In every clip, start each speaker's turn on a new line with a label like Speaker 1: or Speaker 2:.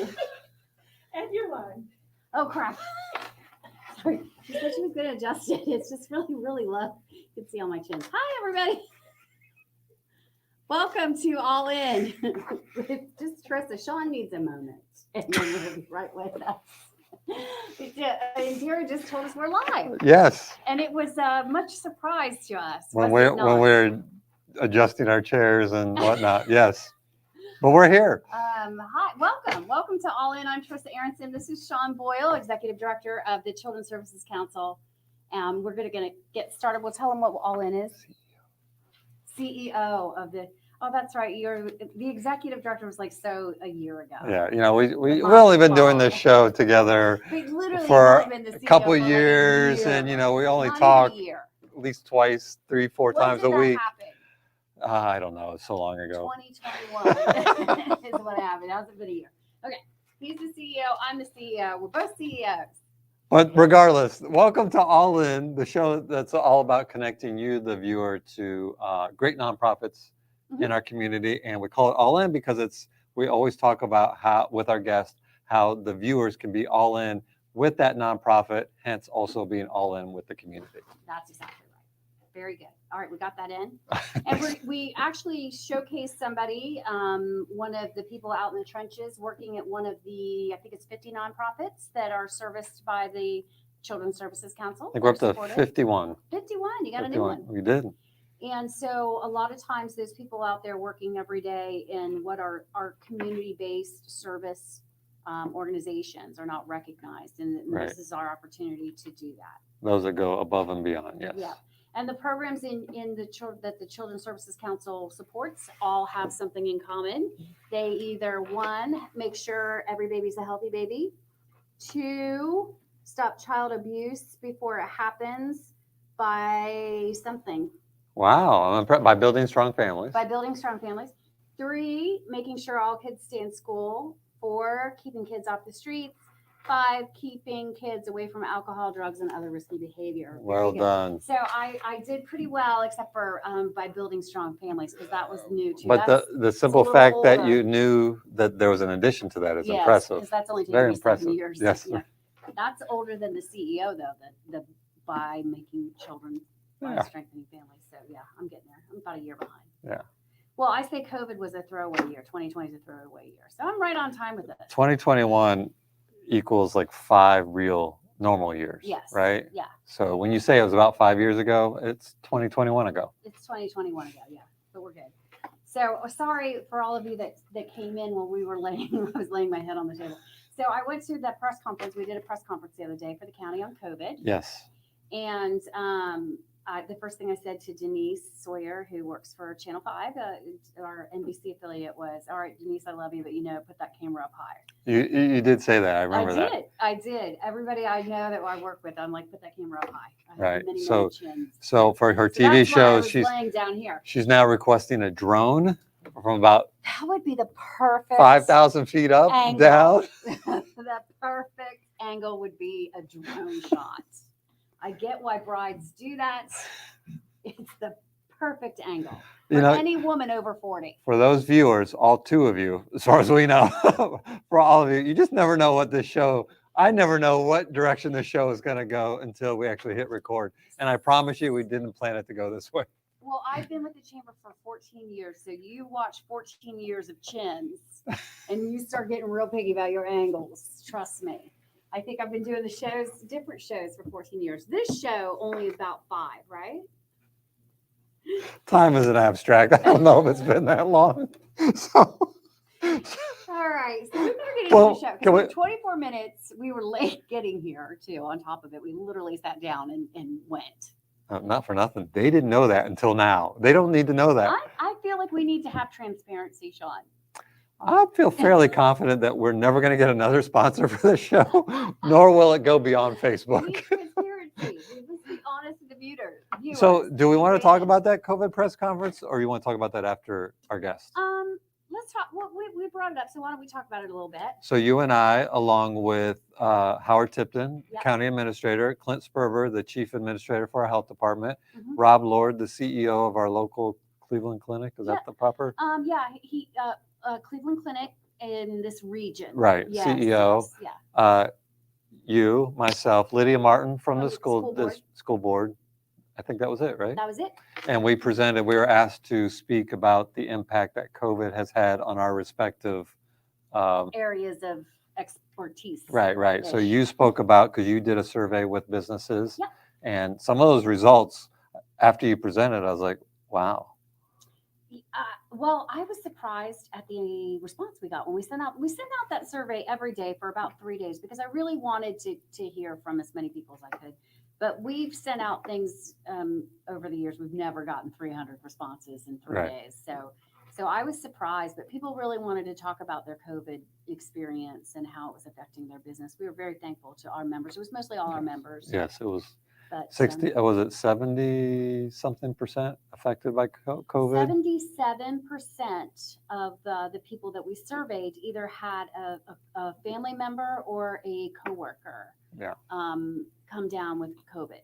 Speaker 1: And your line.
Speaker 2: Oh, crap. Sorry. She said she was going to adjust it. It's just really, really low. You can see on my chin. Hi, everybody. Welcome to All In with just Terissa. Sean needs a moment, and then we'll be right with us. Vera just told us we're live.
Speaker 3: Yes.
Speaker 2: And it was much surprise to us.
Speaker 3: When we're adjusting our chairs and whatnot. Yes. But we're here.
Speaker 2: Hi, welcome to All In. I'm Terissa Aronson. This is Sean Boyle, Executive Director of the Children's Services Council. We're going to get started. We'll tell them what All In is. CEO of the. Oh, that's right. You're the Executive Director was like so a year ago.
Speaker 3: Yeah, we've only been doing this show together for a couple of years, and we only talk at least twice, 3-4 times a week. I don't know. It's so long ago.
Speaker 2: 2021 is what happened. That hasn't been a year. Okay. He's the CEO. I'm the CEO. We're both CEOs.
Speaker 3: But regardless, welcome to All In, the show that's all about connecting you, the viewer, to great nonprofits in our community. And we call it All In because we always talk about how, with our guests, how the viewers can be all in with that nonprofit, hence also being all in with the community.
Speaker 2: That's exactly right. Very good. All right, we got that in. And we actually showcased somebody, one of the people out in the trenches working at one of the, I think it's 50 nonprofits that are serviced by the Children's Services Council.
Speaker 3: I think we're up to 51.
Speaker 2: 51, you got 51. A new one.
Speaker 3: We did.
Speaker 2: And so a lot of times there's people out there working every day in what are community-based service organizations are not recognized. And This is our opportunity to do that.
Speaker 3: Those that go above and beyond, yes.
Speaker 2: Yeah. And the programs that the Children's Services Council supports all have something in common. They either, one, make sure every baby's a healthy baby. Two, stop child abuse before it happens by something.
Speaker 3: Wow. By building strong families.
Speaker 2: By building strong families. 3, making sure all kids stay in school. 4, keeping kids off the streets. 5, keeping kids away from alcohol, drugs, and other risky behavior.
Speaker 3: Well done.
Speaker 2: So I did pretty well, except for by building strong families, because that was new too.
Speaker 3: But the simple fact that you knew that there was an addition to that is impressive.
Speaker 2: Because that's only
Speaker 3: very
Speaker 2: taken
Speaker 3: impressive.
Speaker 2: 7 years.
Speaker 3: Yes.
Speaker 2: Yeah. That's older than the CEO, though, the by making children, by strengthening families. So yeah, I'm getting there. I'm about a year behind.
Speaker 3: Yeah.
Speaker 2: Well, I say COVID was a throwaway year. 2020 is a throwaway year. So I'm right on time with this.
Speaker 3: 2021 equals like 5 real normal years.
Speaker 2: Yes.
Speaker 3: Right?
Speaker 2: Yeah.
Speaker 3: So when you say it was about 5 years ago, it's 2021 ago.
Speaker 2: It's 2021 ago, yeah. But we're good. So sorry for all of you that came in when we were I was laying my head on the table. So I went to that press conference. We did a press conference the other day for the county on COVID.
Speaker 3: Yes.
Speaker 2: And the first thing I said to Denise Sawyer, who works for Channel 5, our NBC affiliate, was, all right, Denise, I love you, but put that camera up high.
Speaker 3: You did say that. I remember that.
Speaker 2: I did. Everybody I know that I work with, I'm like, put that camera up high. I
Speaker 3: right.
Speaker 2: Many
Speaker 3: chins. So for her TV show, she's
Speaker 2: laying down here.
Speaker 3: She's now requesting a drone from about
Speaker 2: that would be the perfect
Speaker 3: 5,000 feet up,
Speaker 2: angle.
Speaker 3: down.
Speaker 2: The perfect angle would be a drone shot. I get why brides do that. It's the perfect angle for any woman over 40.
Speaker 3: For those viewers, all 2 of you, as far as we know, for all of you, you just never know what this show. I never know what direction the show is going to go until we actually hit record. And I promise you, we didn't plan it to go this way.
Speaker 2: Well, I've been with the chamber for 14 years, so you watch 14 years of chins, and you start getting real picky about your angles. Trust me. I think I've been doing the different shows for 14 years. This show only about 5, right?
Speaker 3: Time is an abstract. I don't know if it's been that long.
Speaker 2: All right. So we better get into the show. Because for 24 minutes, we were late getting here, too, on top of it. We literally sat down and went.
Speaker 3: Not for nothing. They didn't know that until now. They don't need to know that.
Speaker 2: I feel like we need to have transparency, Sean.
Speaker 3: I feel fairly confident that we're never going to get another sponsor for this show, nor will it go beyond Facebook.
Speaker 2: Transparency. Let's be honest with the viewers.
Speaker 3: So, do we want to talk about that COVID press conference, or you want to talk about that after our guest?
Speaker 2: Let's talk. Well, we brought it up, so why don't we talk about it a little bit?
Speaker 3: So, you and I, along with Howard Tipton, County Administrator, Clint Sperber, the Chief Administrator for our Health Department, Rob Lord, the CEO of our local Cleveland Clinic. Is that the proper?
Speaker 2: He Cleveland Clinic in this region.
Speaker 3: Right,
Speaker 2: Yes,
Speaker 3: CEO.
Speaker 2: yes, yeah.
Speaker 3: You, myself, Lydia Martin from the
Speaker 2: School board.
Speaker 3: school board. I think that was it, right?
Speaker 2: That was it.
Speaker 3: And we were asked to speak about the impact that COVID has had on our respective.
Speaker 2: Areas of expertise.
Speaker 3: Right. So
Speaker 2: Ish.
Speaker 3: you spoke about, because you did a survey with businesses,
Speaker 2: Yep.
Speaker 3: and some of those results, after you presented, I was like, wow.
Speaker 2: Well, I was surprised at the response we got when we sent out that survey every day for about 3 days, because I really wanted to hear from as many people as I could. But we've sent out things over the years. We've never gotten 300 responses in 3
Speaker 3: Right.
Speaker 2: days. So I was surprised, but people really wanted to talk about their COVID experience and how it was affecting their business. We were very thankful to our members. It was mostly all our members.
Speaker 3: Yes, it was
Speaker 2: But
Speaker 3: 60. Was it 70-something% affected by COVID?
Speaker 2: 77% of the people that we surveyed either had a family member or a coworker
Speaker 3: Yeah.
Speaker 2: come down with COVID.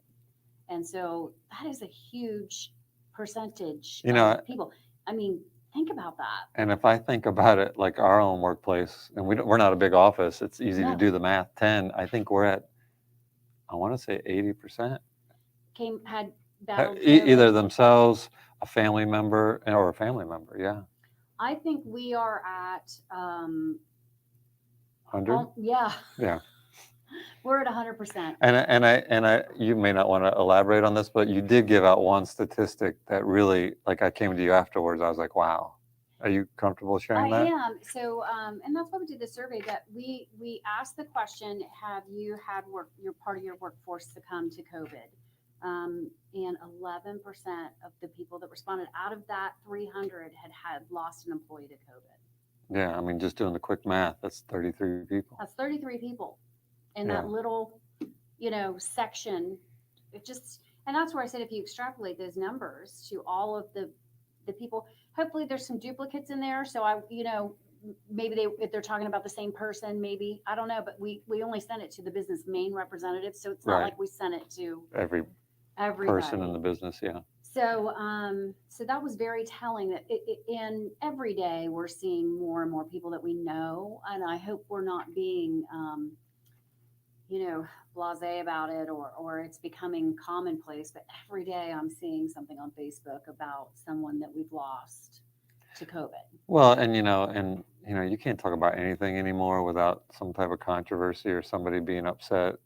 Speaker 2: And so that is a huge percentage of people. I mean, think about that.
Speaker 3: And if I think about it like our own workplace, and we're not a big office, it's easy to do the math. 10, I think we're at, I want to say 80%.
Speaker 2: Had battled
Speaker 3: Either themselves, a family member, or a family member. Yeah.
Speaker 2: I think we are at
Speaker 3: 100.
Speaker 2: yeah.
Speaker 3: Yeah.
Speaker 2: We're at 100%.
Speaker 3: And you may not want to elaborate on this, but you did give out one statistic that really, like, I came to you afterwards. I was like, wow. Are you comfortable sharing that?
Speaker 2: I am. So, and that's why we did the survey, that we asked the question, have you had your part of your workforce succumb to COVID? And 11% of the people that responded out of that 300 had lost an employee to COVID.
Speaker 3: Yeah. I mean, just doing the quick math, that's 33 people.
Speaker 2: That's 33 people in that little, section. And that's where I said, if you extrapolate those numbers to all of the people, hopefully there's some duplicates in there. So maybe if they're talking about the same person, maybe, I don't know, but we only sent it to the business main representative. So it's not like we sent it to everybody.
Speaker 3: Person in the business. Yeah.
Speaker 2: So, so that was very telling that in every day we're seeing more and more people that we know. And I hope we're not being, blasé about it, or it's becoming commonplace, but every day I'm seeing something on Facebook about someone that we've lost to COVID.
Speaker 3: Well, and you can't talk about anything anymore without some type of controversy or somebody being upset,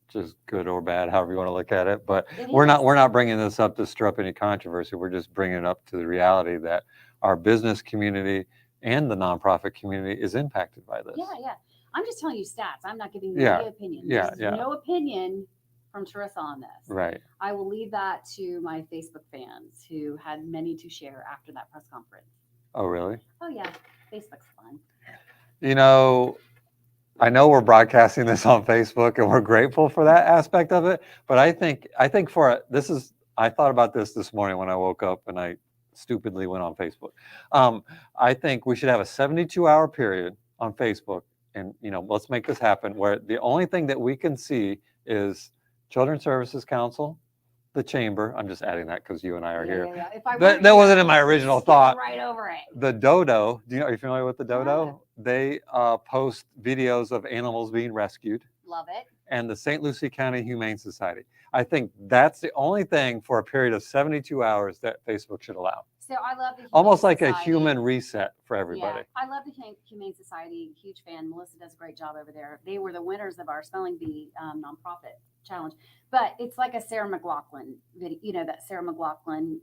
Speaker 3: just good or bad, however you want to look at it. But we're not bringing this up to stir up any controversy. We're just bringing it up to the reality that our business community and the nonprofit community is impacted by this.
Speaker 2: Yeah. I'm just telling you stats. I'm not giving you any opinion. There's no opinion from Terissa on this.
Speaker 3: Right.
Speaker 2: I will leave that to my Facebook fans, who had many to share after that press conference.
Speaker 3: Oh, really?
Speaker 2: Oh, yeah. Facebook's fun.
Speaker 3: I know we're broadcasting this on Facebook, and we're grateful for that aspect of it. But I think I thought about this morning when I woke up, and I stupidly went on Facebook. I think we should have a 72-hour period on Facebook. And, let's make this happen, where the only thing that we can see is Children's Services Council, the Chamber. I'm just adding that because you and I are here.
Speaker 2: Yeah.
Speaker 3: That wasn't in my original thought.
Speaker 2: Right over it.
Speaker 3: The Dodo. Are you familiar with the Dodo? Yeah. They post videos of animals being rescued.
Speaker 2: Love it.
Speaker 3: And the St. Lucie County Humane Society. I think that's the only thing for a period of 72 hours that Facebook should allow.
Speaker 2: So I love the Humane
Speaker 3: almost like
Speaker 2: Society.
Speaker 3: A human reset for everybody.
Speaker 2: Yeah, I love the Humane Society. Huge fan. Melissa does a great job over there. They were the winners of our spelling bee nonprofit challenge. But it's like a Sarah McLachlan video. That Sarah McLachlan.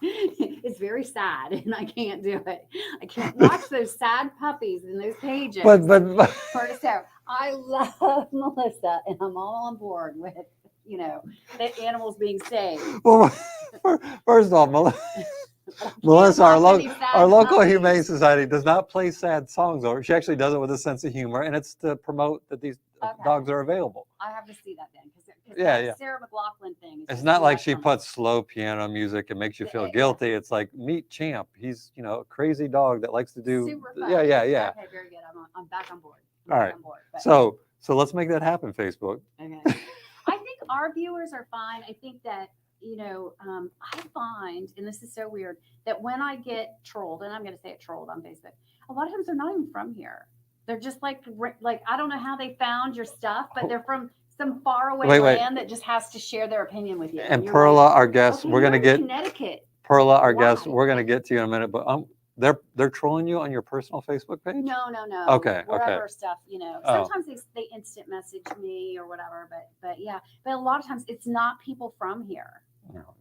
Speaker 2: It's very sad, and I can't do it. I can't watch those sad puppies in those pages.
Speaker 3: But
Speaker 2: so I love Melissa, and I'm all on board with the animals being saved.
Speaker 3: Well, first of all, Melissa, our local Humane Society does not play sad songs over. She actually does it with a sense of humor, and it's to promote that these dogs are available.
Speaker 2: I have to see that then, because
Speaker 3: yeah.
Speaker 2: Sarah McLachlan thing.
Speaker 3: It's not like she puts slow piano music and makes you feel guilty. It's like, meet Champ. He's a crazy dog that likes to do.
Speaker 2: Super fun.
Speaker 3: Yeah.
Speaker 2: Okay, very good. I'm back on board.
Speaker 3: All right. So let's make that happen, Facebook.
Speaker 2: Okay. I think our viewers are fine. I think that I find, and this is so weird, that when I get trolled, and I'm going to say it trolled on Facebook, a lot of times they're not even from here. They're just like I don't know how they found your stuff, but they're from some faraway
Speaker 3: Wait, wait.
Speaker 2: land that just has to share their opinion with you.
Speaker 3: And
Speaker 2: you're
Speaker 3: Perla,
Speaker 2: like,
Speaker 3: our guest,
Speaker 2: okay,
Speaker 3: we're
Speaker 2: you're
Speaker 3: gonna
Speaker 2: in
Speaker 3: get
Speaker 2: Connecticut.
Speaker 3: Perla, our guest.
Speaker 2: Why?
Speaker 3: We're gonna get to you in a minute, but they're trolling you on your personal Facebook page.
Speaker 2: No.
Speaker 3: Okay.
Speaker 2: Wherever stuff,
Speaker 3: Oh.
Speaker 2: sometimes they instant message me or whatever, but yeah. But a lot of times it's not people from here.
Speaker 3: No,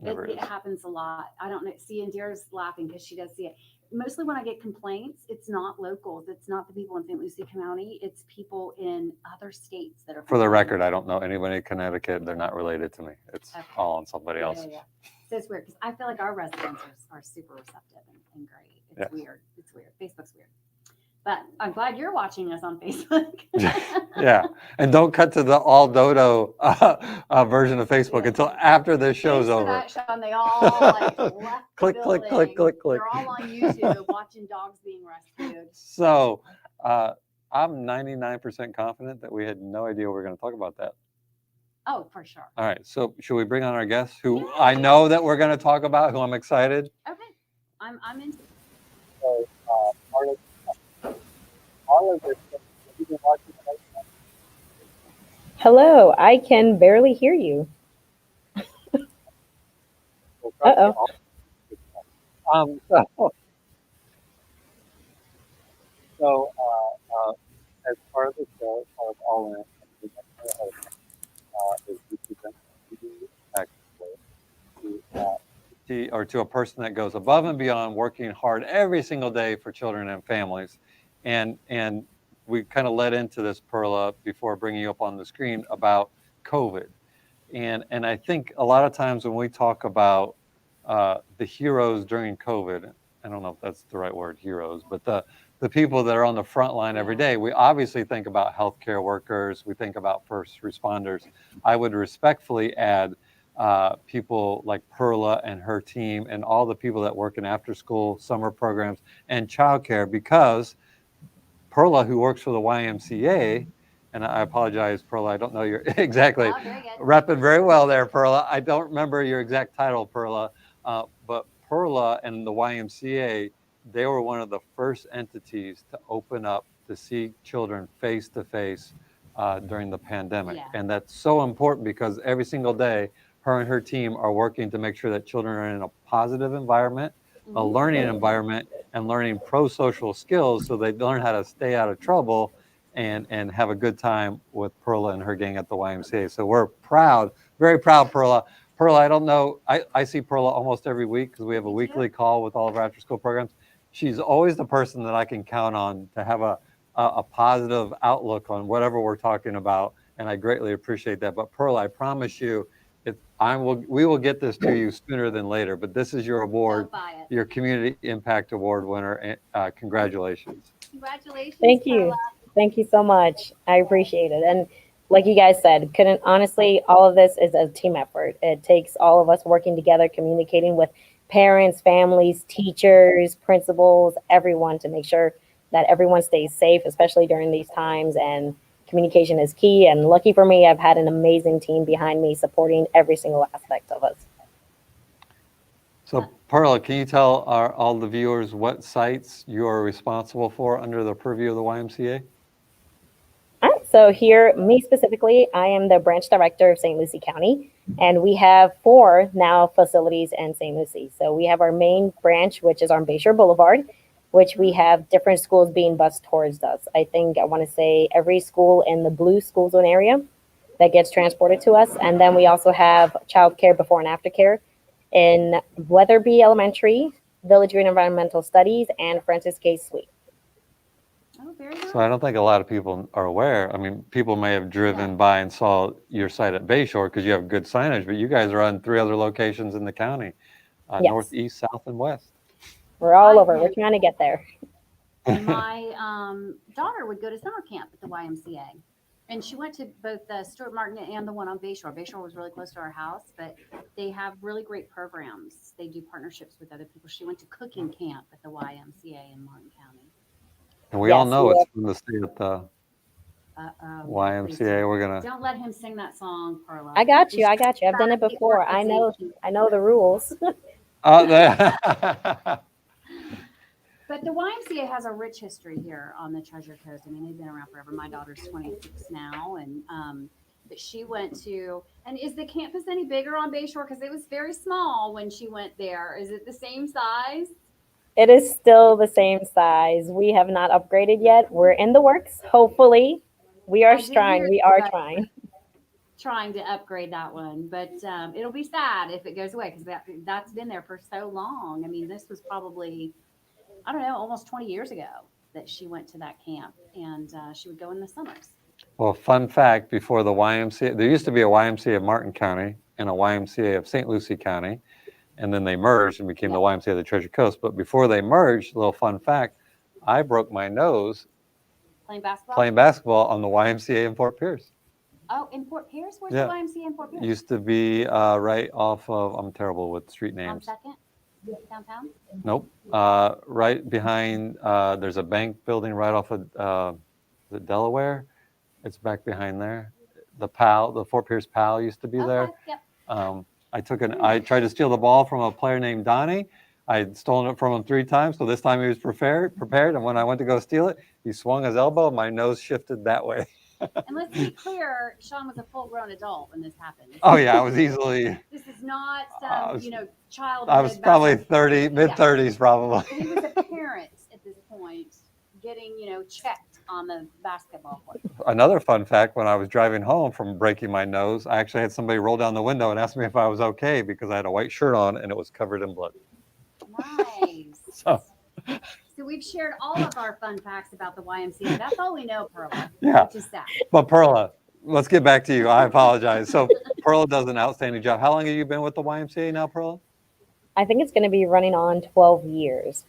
Speaker 3: never
Speaker 2: It happens a lot. I don't know. See, Indira's laughing because she does see it. Mostly when I get complaints, it's not locals. It's not the people in St. Lucie County. It's people in other states that are.
Speaker 3: For the record, I don't know anybody in Connecticut. They're not related to me. It's all on somebody else.
Speaker 2: Yeah. So it's weird because I feel like our residents are super receptive and great. It's weird. It's weird. Facebook's weird. But I'm glad you're watching us on Facebook.
Speaker 3: Yeah. And don't cut to the all Dodo version of Facebook until after this show's over.
Speaker 2: Thanks for that, Sean. They all left
Speaker 3: click.
Speaker 2: They're all on YouTube watching dogs being rescued.
Speaker 3: So I'm 99% confident that we had no idea we were going to talk about that.
Speaker 2: Oh, for sure.
Speaker 3: All right. So should we bring on our guest who I know that we're going to talk about, who I'm excited?
Speaker 2: Okay. I'm in.
Speaker 3: So,
Speaker 1: Hello, I can barely hear you. Uh-oh.
Speaker 3: So, as part of the show, part of All In, is we present to a person that goes above and beyond, working hard every single day for children and families, and we kind of led into this, Perla, before bringing you up on the screen about COVID, and I think a lot of times when we talk about the heroes during COVID, I don't know if that's the right word, heroes, but the people that are on the front line every day, we obviously think about healthcare workers, we think about first responders. I would respectfully add people like Perla and her team and all the people that work in after school summer programs and childcare, because Perla, who works for the YMCA, and I apologize, Perla, I don't know your exactly, repping very well there, Perla. I don't remember your exact title, Perla, but Perla and the YMCA, they were one of the first entities to open up to see children face to face during the pandemic.
Speaker 2: Yeah.
Speaker 3: And that's so important because every single day, her and her team are working to make sure that children are in a positive environment, a learning environment, and learning pro-social skills so they learn how to stay out of trouble and have a good time with Perla and her gang at the YMCA. So we're proud, very proud, Perla. Perla, I don't know, I see Perla almost every week because we have a weekly call with all of our after-school programs. She's always the person that I can count on to have a positive outlook on whatever we're talking about, and I greatly appreciate that. But Perla, I promise you, we will get this to you sooner than later, but this is your award, your Community Impact Award winner. Congratulations.
Speaker 2: Congratulations.
Speaker 1: Thank you.
Speaker 2: Perla.
Speaker 1: Thank you so much. I appreciate it. And like you guys said, honestly, all of this is a team effort. It takes all of us working together, communicating with parents, families, teachers, principals, everyone, to make sure that everyone stays safe, especially during these times. And communication is key. And lucky for me, I've had an amazing team behind me supporting every single aspect of us.
Speaker 3: So Perla, can you tell all the viewers what sites you are responsible for under the purview of the YMCA?
Speaker 1: All right, so here, me specifically, I am the branch director of St. Lucie County, and we have 4 now facilities in St. Lucie. So we have our main branch, which is on Bayshore Boulevard, which we have different schools being bused towards us. I think I want to say every school in the blue school zone area that gets transported to us. And then we also have childcare before and after care in Weatherby Elementary, Village Green Environmental Studies, and Francis K. Sweet.
Speaker 2: Oh, very nice.
Speaker 3: So I don't think a lot of people are aware. I mean, people may have driven by and saw your site at Bayshore because you have good signage, but you guys are on 3 other locations in the county,
Speaker 1: Yes.
Speaker 3: north, east, south, and west.
Speaker 1: We're all over. We're trying to get there.
Speaker 2: My daughter would go to summer camp at the YMCA. And she went to both the Stuart Martin and the one on Bayshore. Bayshore was really close to our house, but they have really great programs. They do partnerships with other people. She went to cooking camp at the YMCA in Martin County.
Speaker 3: And we all know it's from the state of YMCA. We're gonna.
Speaker 2: Don't let him sing that song, Perla.
Speaker 1: I got you.
Speaker 2: It's
Speaker 1: I got you. I've done it
Speaker 2: about the
Speaker 1: before. I know.
Speaker 2: organization.
Speaker 1: I know the rules.
Speaker 2: But the YMCA has a rich history here on the Treasure Coast. I mean, they've been around forever. My daughter's 26 now, and but she went to. And is the campus any bigger on Bayshore? Because it was very small when she went there. Is it the same size?
Speaker 1: It is still the same size. We have not upgraded yet. We're in the works. Hopefully, we are
Speaker 2: I did
Speaker 1: trying.
Speaker 2: hear
Speaker 1: We
Speaker 2: that you
Speaker 1: are
Speaker 2: guys
Speaker 1: trying.
Speaker 2: trying to upgrade that one, but it'll be sad if it goes away because that's been there for so long. I mean, this was probably I don't know, almost 20 years ago that she went to that camp, and she would go in the summers.
Speaker 3: Well, fun fact: before the YMCA, there used to be a YMCA of Martin County and a YMCA of St. Lucie County, and then they merged and became the YMCA of the Treasure Coast. But before they merged, a little fun fact: I broke my nose
Speaker 2: Playing basketball
Speaker 3: on the YMCA in Fort Pierce.
Speaker 2: Oh, in Fort Pierce? Where's
Speaker 3: Yeah.
Speaker 2: the YMCA in Fort Pierce?
Speaker 3: Used to be right off of. I'm terrible with street
Speaker 2: On
Speaker 3: names.
Speaker 2: Second, downtown.
Speaker 3: Nope. Right behind. There's a bank building right off of the Delaware. It's back behind there. The Fort Pierce PAL used to be there.
Speaker 2: Yep.
Speaker 3: I tried to steal the ball from a player named Donnie. I had stolen it from him 3 times, so this time he was prepared. And when I went to go steal it, he swung his elbow, and my nose shifted that way.
Speaker 2: And let's be clear, Sean was a full-grown adult when this happened.
Speaker 3: Oh yeah, I was easily.
Speaker 2: This is not some, childhood.
Speaker 3: I was probably 30, mid-30s, probably.
Speaker 2: He was a parent at this point, getting checked on the basketball court.
Speaker 3: Another fun fact: when I was driving home from breaking my nose, I actually had somebody roll down the window and ask me if I was okay because I had a white shirt on and it was covered in blood.
Speaker 2: Nice.
Speaker 3: So
Speaker 2: we've shared all of our fun facts about the YMCA. That's all we know, Perla.
Speaker 3: Yeah.
Speaker 2: Which is sad.
Speaker 3: But Perla, let's get back to you. I apologize. So Perla does an outstanding job. How long have you been with the YMCA now, Perla?
Speaker 1: I think it's going to be running on 12 years.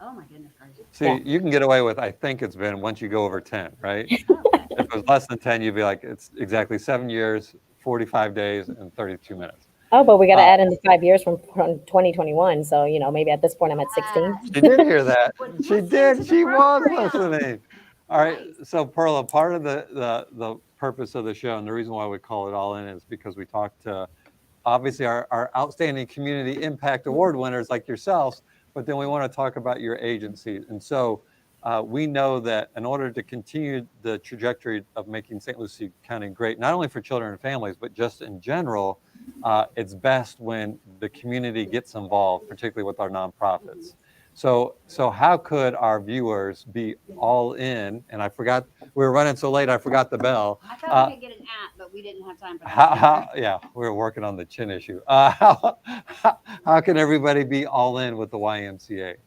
Speaker 2: Oh my goodness gracious.
Speaker 3: See, you can get away with, I think it's been, once you go over 10, right?
Speaker 2: Oh.
Speaker 3: If it was less than 10, you'd be like, it's exactly 7 years, 45 days, and 32 minutes.
Speaker 1: Oh, but we got to add in the 5 years from 2021. So, maybe at this point I'm at 16.
Speaker 3: She did hear that. She did. She was
Speaker 2: program.
Speaker 3: listening. All right. So Perla, part of the purpose of the show and the reason why we call it All In is because we talked to obviously our outstanding community impact award winners like yourselves, but then we want to talk about your agency. And so we know that in order to continue the trajectory of making St. Lucie County great, not only for children and families, but just in general, it's best when the community gets involved, particularly with our nonprofits. So how could our viewers be all in? And I forgot, we were running so late, I forgot the bell.
Speaker 2: I thought we could get an at, but we didn't have time for that.
Speaker 3: Yeah, we were working on the chin issue. How can everybody be all in with the YMCA?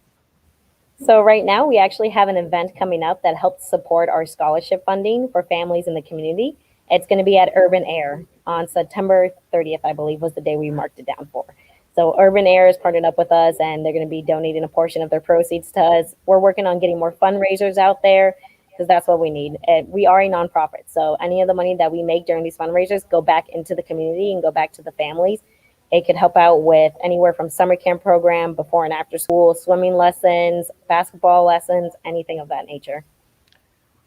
Speaker 1: So right now we actually have an event coming up that helps support our scholarship funding for families in the community. It's going to be at Urban Air on September 30th, I believe was the day we marked it down for. So Urban Air is partnered up with us and they're going to be donating a portion of their proceeds to us. We're working on getting more fundraisers out there because that's what we need. We are a nonprofit. So any of the money that we make during these fundraisers go back into the community and go back to the families. It could help out with anywhere from summer camp program, before and after school, swimming lessons, basketball lessons, anything of that nature.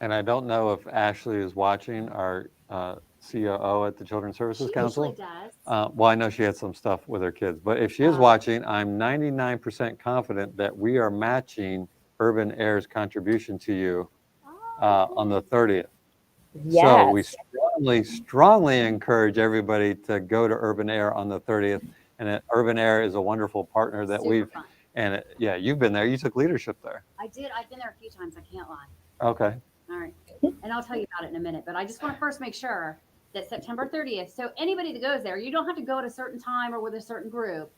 Speaker 3: And I don't know if Ashley is watching, our COO at the Children's Services Council.
Speaker 2: She usually does.
Speaker 3: Well, I know she had some stuff with her kids, but if she is watching, I'm 99% confident that we are matching Urban Air's contribution to you on the 30th.
Speaker 1: Yes.
Speaker 3: So we strongly encourage everybody to go to Urban Air on the 30th. And Urban Air is a wonderful partner that
Speaker 2: Super fun.
Speaker 3: And you've been there. You took leadership there.
Speaker 2: I did. I've been there a few times. I can't lie.
Speaker 3: Okay.
Speaker 2: All right. And I'll tell you about it in a minute. But I just want to first make sure that September 30th. So anybody that goes there, you don't have to go at a certain time or with a certain group.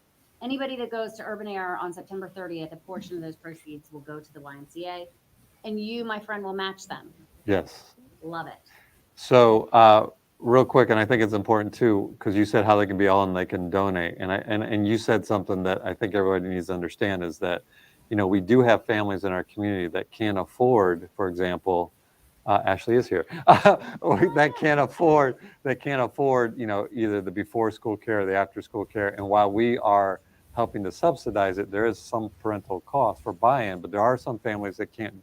Speaker 2: Anybody that goes to Urban Air on September 30th, a portion of those proceeds will go to the YMCA. And you, my friend, will match them.
Speaker 3: Yes.
Speaker 2: Love it.
Speaker 3: So real quick, and I think it's important too, because you said how they can be all and they can donate. And you said something that I think everybody needs to understand is that, we do have families in our community that can't afford, for example, Ashley is here, that can't afford, either the before school care or the after school care. And while we are helping to subsidize it, there is some parental cost for buy-in, but there are some families that can't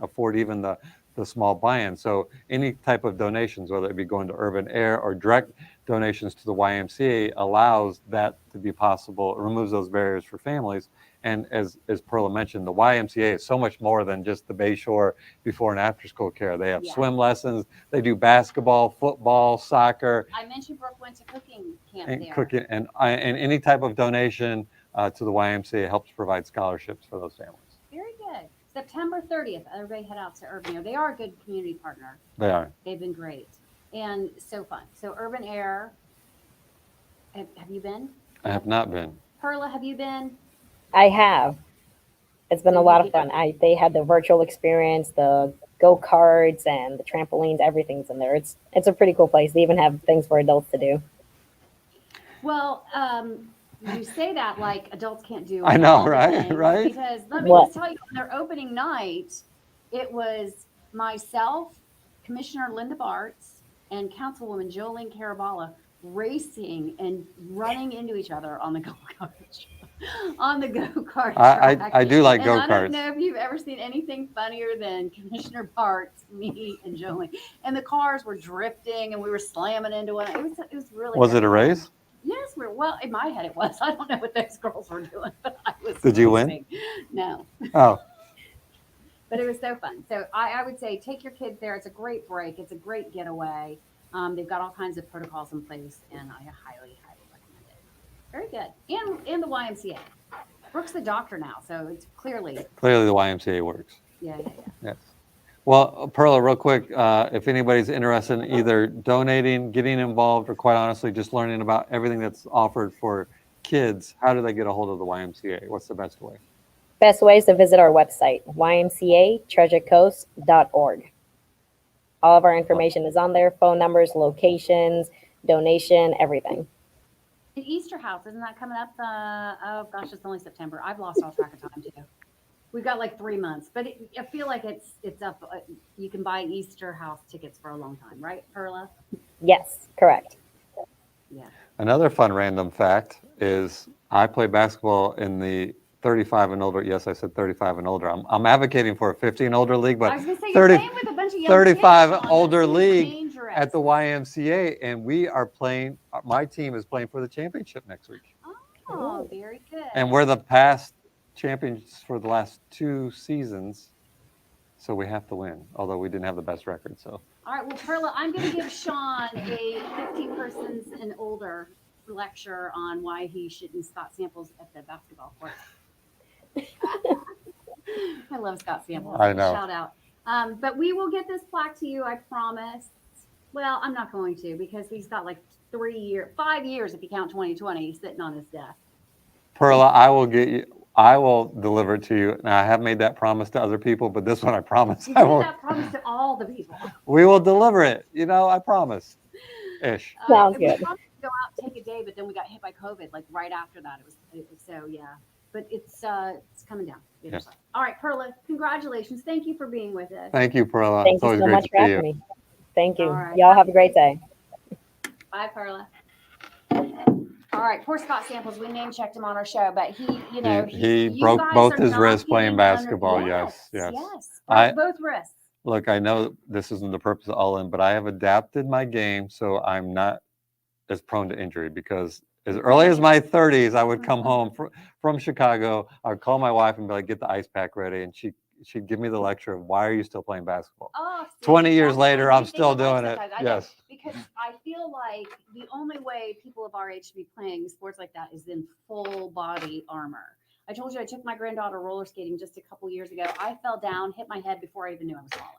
Speaker 3: afford even the the small buy-in. So any type of donations, whether it be going to Urban Air or direct donations to the YMCA, allows that to be possible. It removes those barriers for families. And as Perla mentioned, the YMCA is so much more than just the Bayshore before and after school care. They have
Speaker 2: Yeah.
Speaker 3: swim lessons, they do basketball, football, soccer,
Speaker 2: I mentioned Brooke went to cooking camp
Speaker 3: and
Speaker 2: there.
Speaker 3: cooking, and any type of donation to the YMCA helps provide scholarships for those families.
Speaker 2: Very good. September 30th, everybody head out to Urban Air. They are a good community partner.
Speaker 3: They are.
Speaker 2: They've been great and so fun. So Urban Air, have you been?
Speaker 3: I have not been.
Speaker 2: Perla, have you been?
Speaker 1: I have. It's been
Speaker 2: So
Speaker 1: a
Speaker 2: you
Speaker 1: lot of
Speaker 2: get-
Speaker 1: fun. They had the virtual experience, the go-karts and the trampolines, everything's in there. It's a pretty cool place. They even have things for adults to do.
Speaker 2: Well, you say that like adults can't do.
Speaker 3: I know,
Speaker 2: all the
Speaker 3: right?
Speaker 2: things,
Speaker 3: Right?
Speaker 2: Because let me
Speaker 1: What?
Speaker 2: just tell you, on their opening night, it was myself, Commissioner Linda Bartz, and Councilwoman Jolene Carabala racing and running into each other on the go-kart. On the go-kart track.
Speaker 3: I do like
Speaker 2: And I
Speaker 3: go-karts.
Speaker 2: don't know if you've ever seen anything funnier than Commissioner Bartz, me, and Jolene. And the cars were drifting, and we were slamming into one. It was really.
Speaker 3: Was
Speaker 2: good
Speaker 3: it a
Speaker 2: fun.
Speaker 3: race?
Speaker 2: Yes, well, in my head it was. I don't know what those girls were doing, but I was.
Speaker 3: Did you win?
Speaker 2: racing. No,
Speaker 3: Oh,
Speaker 2: but it was so fun. So I would say take your kids there. It's a great break. It's a great getaway. They've got all kinds of protocols in place, and I highly, highly recommend it. Very good. And the YMCA. Brooke's the doctor now, so it's clearly.
Speaker 3: clearly the YMCA works.
Speaker 2: Yeah.
Speaker 3: Yes. Well, Perla, real quick, if anybody's interested in either donating, getting involved, or quite honestly, just learning about everything that's offered for kids, how do they get a hold of the YMCA? What's the best way?
Speaker 1: Best way is to visit our website, ymcatreasurecoast.org. All of our information is on there, phone numbers, locations, donation, everything.
Speaker 2: The Easter house, isn't that coming up? Oh gosh, it's only September. I've lost all track of time too. We've got like 3 months, but I feel like it's up. You can buy Easter house tickets for a long time, right, Perla?
Speaker 1: Yes, correct.
Speaker 2: Yeah.
Speaker 3: Another fun random fact is I play basketball in the 35 and older. Yes, I said 35 and older. I'm advocating for a 50 and older league,
Speaker 2: I
Speaker 3: but
Speaker 2: was gonna say
Speaker 3: 30
Speaker 2: you're playing with a bunch of young
Speaker 3: 35
Speaker 2: kids, Sean.
Speaker 3: older
Speaker 2: That seems
Speaker 3: league
Speaker 2: dangerous.
Speaker 3: at the YMCA, and we are playing. My team is playing for the championship next week,
Speaker 2: Oh, very good.
Speaker 3: and we're the past champions for the last 2 seasons, so we have to win. Although we didn't have the best record, so.
Speaker 2: All right, well, Perla, I'm going to give Sean a 50 persons and older lecture on why he shouldn't Scott Samples at the basketball court. I love Scott Samples.
Speaker 3: I know.
Speaker 2: Shout out. But we will get this plaque to you, I promise. Well, I'm not going to because he's got like 5 years if you count 2020 sitting on his desk.
Speaker 3: Perla, I will deliver it to you. Now, I have made that promise to other people, but this one I promise
Speaker 2: You
Speaker 3: I
Speaker 2: made
Speaker 3: won't.
Speaker 2: that promise to all the people.
Speaker 3: We will deliver it. I promise. Ish.
Speaker 1: Sounds
Speaker 2: We
Speaker 1: good.
Speaker 2: promised to go out and take a day, but then we got hit by COVID like right after that. It was so yeah. But it's coming down.
Speaker 3: Yes.
Speaker 2: All right, Perla, congratulations. Thank you for being with us.
Speaker 3: Thank you, Perla.
Speaker 1: Thank
Speaker 3: It's
Speaker 1: you
Speaker 3: always
Speaker 1: so
Speaker 3: great
Speaker 1: much
Speaker 3: to
Speaker 1: for
Speaker 3: see
Speaker 1: having
Speaker 3: you.
Speaker 1: me. Thank you.
Speaker 2: All right.
Speaker 1: Y'all have a great day.
Speaker 2: Bye, Perla. All right, poor Scott Samples. We name checked him on our show, but he
Speaker 3: He
Speaker 2: you
Speaker 3: broke
Speaker 2: guys
Speaker 3: both
Speaker 2: are
Speaker 3: his
Speaker 2: not
Speaker 3: wrists playing
Speaker 2: getting under-
Speaker 3: basketball. Yes.
Speaker 2: Broke both wrists.
Speaker 3: Look, I know this isn't the purpose of All In, but I have adapted my game so I'm not as prone to injury because as early as my 30s, I would come home from Chicago. I would call my wife and be like, get the ice pack ready. And she'd give me the lecture of why are you still playing basketball?
Speaker 2: Oh, see,
Speaker 3: 20 years
Speaker 2: that's
Speaker 3: later,
Speaker 2: what
Speaker 3: I'm
Speaker 2: we think
Speaker 3: still
Speaker 2: alike
Speaker 3: doing it.
Speaker 2: sometimes. I know,
Speaker 3: Yes.
Speaker 2: because I feel like the only way people of our age should be playing sports like that is in full body armor. I told you I took my granddaughter roller skating just a couple years ago. I fell down, hit my head before I even knew I was falling.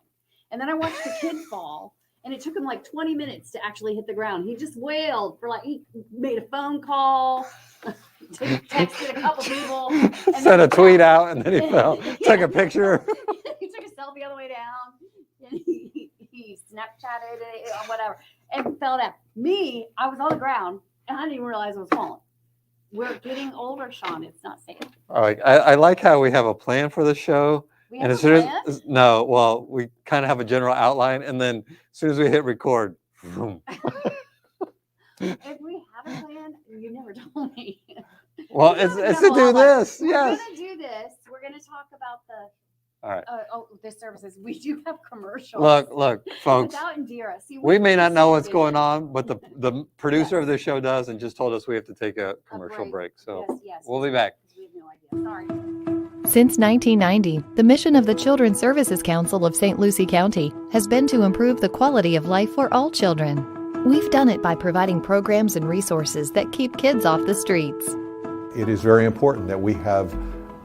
Speaker 2: And then I watched the kid fall, and it took him like 20 minutes to actually hit the ground. He just wailed for he made a phone call, texted a couple people. And
Speaker 3: Sent a
Speaker 2: then
Speaker 3: tweet
Speaker 2: fell.
Speaker 3: out and then he fell. Took a picture.
Speaker 2: He took a selfie on the way down, and he Snapchatted it or whatever, and fell down. Me, I was on the ground, and I didn't even realize I was falling. We're getting older, Sean. It's not safe.
Speaker 3: All right. I like how we have a plan for the show.
Speaker 2: We
Speaker 3: And
Speaker 2: have
Speaker 3: as
Speaker 2: a
Speaker 3: soon
Speaker 2: plan.
Speaker 3: as no, well, we kind of have a general outline, and then as soon as we hit record, vroom.
Speaker 2: If we have a plan, you never told me.
Speaker 3: Well,
Speaker 2: We have
Speaker 3: it's
Speaker 2: a
Speaker 3: to
Speaker 2: general
Speaker 3: do
Speaker 2: outline.
Speaker 3: this.
Speaker 2: We're
Speaker 3: Yes.
Speaker 2: gonna do this. We're gonna talk about the
Speaker 3: All right.
Speaker 2: this services. We do have commercials.
Speaker 3: Look, folks.
Speaker 2: Without Indira. See,
Speaker 3: We may not know what's
Speaker 2: appreciate
Speaker 3: going
Speaker 2: it.
Speaker 3: on, but the producer
Speaker 2: Yes.
Speaker 3: of the show does, and just told us we have to take a commercial break. So
Speaker 2: yes,
Speaker 3: we'll be back.
Speaker 2: We have no idea. Sorry.
Speaker 4: Since 1990, the mission of the Children's Services Council of St. Lucie County has been to improve the quality of life for all children. We've done it by providing programs and resources that keep kids off the streets.
Speaker 5: It is very important that we have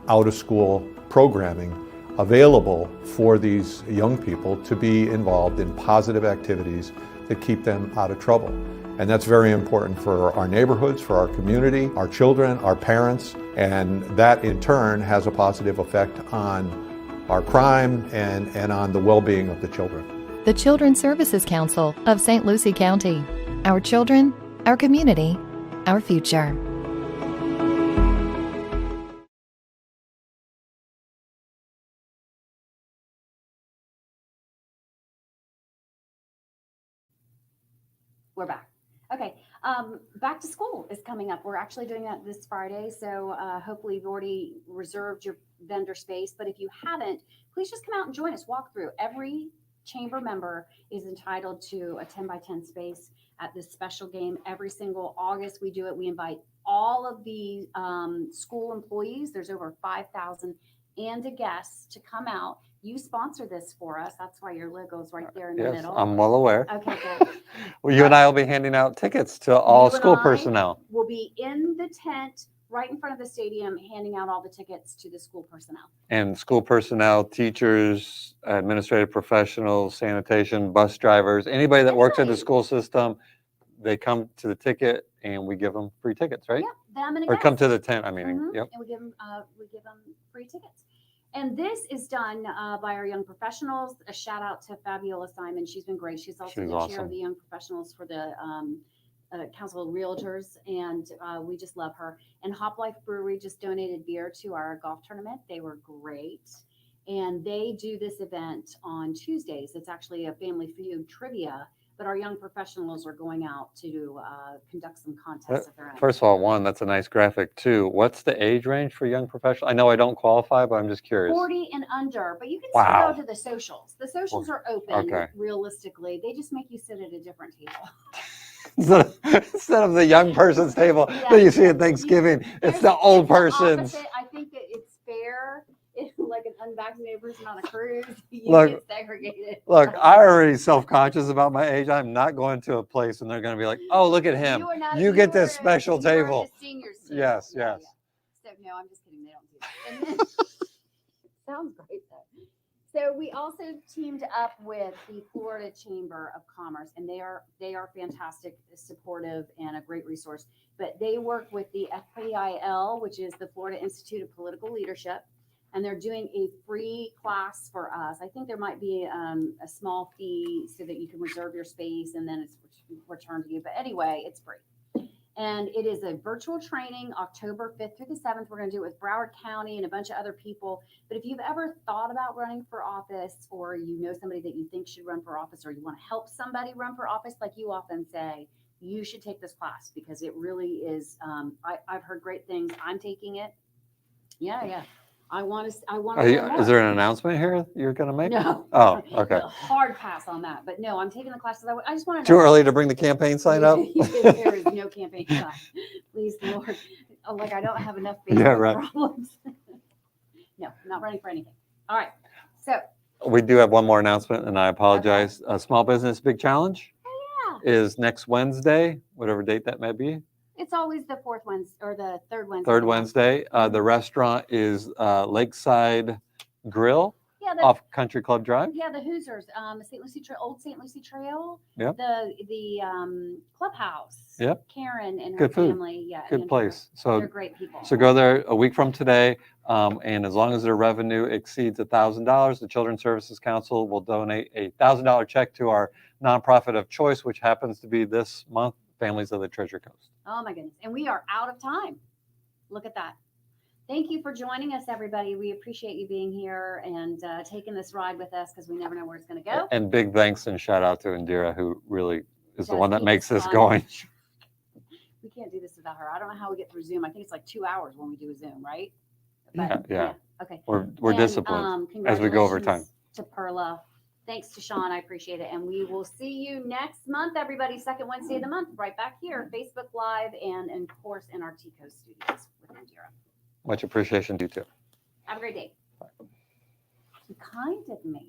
Speaker 5: out-of-school programming available for these young people to be involved in positive activities that keep them out of trouble. And that's very important for our neighborhoods, for our community, our children, our parents, and that in turn has a positive effect on our crime and on the well-being of the children.
Speaker 4: The Children's Services Council of St. Lucie County. Our children, our community, our future.
Speaker 2: We're back. Okay, back to school is coming up. We're actually doing that this Friday, so hopefully you've already reserved your vendor space. But if you haven't, please just come out and join us. Walk through. Every chamber member is entitled to a 10 by 10 space at this special game. Every single August we do it. We invite all of the school employees. There's over 5,000 and a guest to come out. You sponsor this for us. That's why your logo's right there in the middle.
Speaker 3: I'm well aware.
Speaker 2: Okay, good.
Speaker 3: Well, you and I will be handing out tickets to all school personnel.
Speaker 2: We'll be in the tent right in front of the stadium handing out all the tickets to the school personnel.
Speaker 3: And school personnel, teachers, administrative professionals, sanitation, bus drivers, anybody that works in the school system, they come to the ticket and we give them free tickets, right?
Speaker 2: Yeah, them and a
Speaker 3: Or
Speaker 2: guest.
Speaker 3: come to the tent, I mean,
Speaker 2: Mhm.
Speaker 3: yep.
Speaker 2: And we give them free tickets. And this is done by our young professionals. A shout out to Fabiola Simon. She's been great. She's also the chair
Speaker 3: awesome.
Speaker 2: of the young professionals for the Council of Realtors, and we just love her. And Hop Life Brewery just donated beer to our golf tournament. They were great. And they do this event on Tuesdays. It's actually a Family Feud trivia, but our young professionals are going out to conduct some contests of their own.
Speaker 3: First of all, that's a nice graphic too. What's the age range for young professionals? I know I don't qualify, but I'm just curious.
Speaker 2: 40 and under, but you can
Speaker 3: Wow.
Speaker 2: still go to the socials. The socials are open,
Speaker 3: Okay.
Speaker 2: realistically. They just make you sit at a different table.
Speaker 3: Instead of the young person's table that you see at Thanksgiving, it's the old person's.
Speaker 2: Opposite. I think that it's fair. If like an unvaccinated person on a cruise, you
Speaker 3: Look,
Speaker 2: get segregated.
Speaker 3: Look, I already self-conscious about my age. I'm not going to a place and they're going to be like, "Oh, look at him. You get this special table."
Speaker 2: The seniors table.
Speaker 3: Yes,
Speaker 2: Yeah,
Speaker 3: yes.
Speaker 2: yeah. So no, I'm just kidding. They don't do that. And then, sounds great though. So we also teamed up with the Florida Chamber of Commerce, and they are fantastic, supportive, and a great resource. But they work with the FPIL, which is the Florida Institute of Political Leadership, and they're doing a free class for us. I think there might be a small fee so that you can reserve your space and then it's returned to you. But anyway, it's free. And it is a virtual training, October 5th through the 7th. We're going to do it with Broward County and a bunch of other people. But if you've ever thought about running for office, or you know somebody that you think should run for office, or you want to help somebody run for office, like you often say, you should take this class because it really is. I've heard great things. I'm taking it. Yeah. I want to.
Speaker 3: Is there an announcement here you're going to make?
Speaker 2: No.
Speaker 3: Oh, okay.
Speaker 2: Hard pass on that. But no, I'm taking the classes. I just want to.
Speaker 3: Too early to bring the campaign sign up?
Speaker 2: There is no campaign sign. Please, Lord. Like I don't have enough problems. No, I'm not running for anything. All right. So.
Speaker 3: We do have one more announcement, and I apologize. Okay. Small Business Big Challenge is next Wednesday, whatever date that may be.
Speaker 2: It's always the fourth Wednesday or the third Wednesday.
Speaker 3: Third Wednesday. The restaurant is Lakeside Grill off Country Club Drive.
Speaker 2: Yeah, the Hoosiers, St. Lucie Old St. Lucie Trail.
Speaker 3: Yeah.
Speaker 2: The clubhouse.
Speaker 3: Yep.
Speaker 2: Karen and her
Speaker 3: Good food.
Speaker 2: family. Yeah.
Speaker 3: Good place. So
Speaker 2: they're great people.
Speaker 3: So go there a week from today, and as long as their revenue exceeds $1,000, the Children's Services Council will donate a $1,000 check to our nonprofit of choice, which happens to be this month, Families of the Treasure Coast.
Speaker 2: Oh my goodness. And we are out of time. Look at that. Thank you for joining us, everybody. We appreciate you being here and taking this ride with us because we never know where it's going to go.
Speaker 3: And big thanks and shout out to Indira, who really is the one that makes this going.
Speaker 2: We can't do this without her. I don't know how we get through Zoom. I think it's like 2 hours when we do a Zoom, right? but
Speaker 3: Yeah.
Speaker 2: okay.
Speaker 3: We're
Speaker 2: And,
Speaker 3: disciplined as we go over time.
Speaker 2: congratulations to Perla. Thanks to Sean. I appreciate it. And we will see you next month, everybody. Second Wednesday of the month, right back here, Facebook Live, and of course in our TCoast studios with Indira.
Speaker 3: Much appreciation to you too.
Speaker 2: Have a great day. You kind of made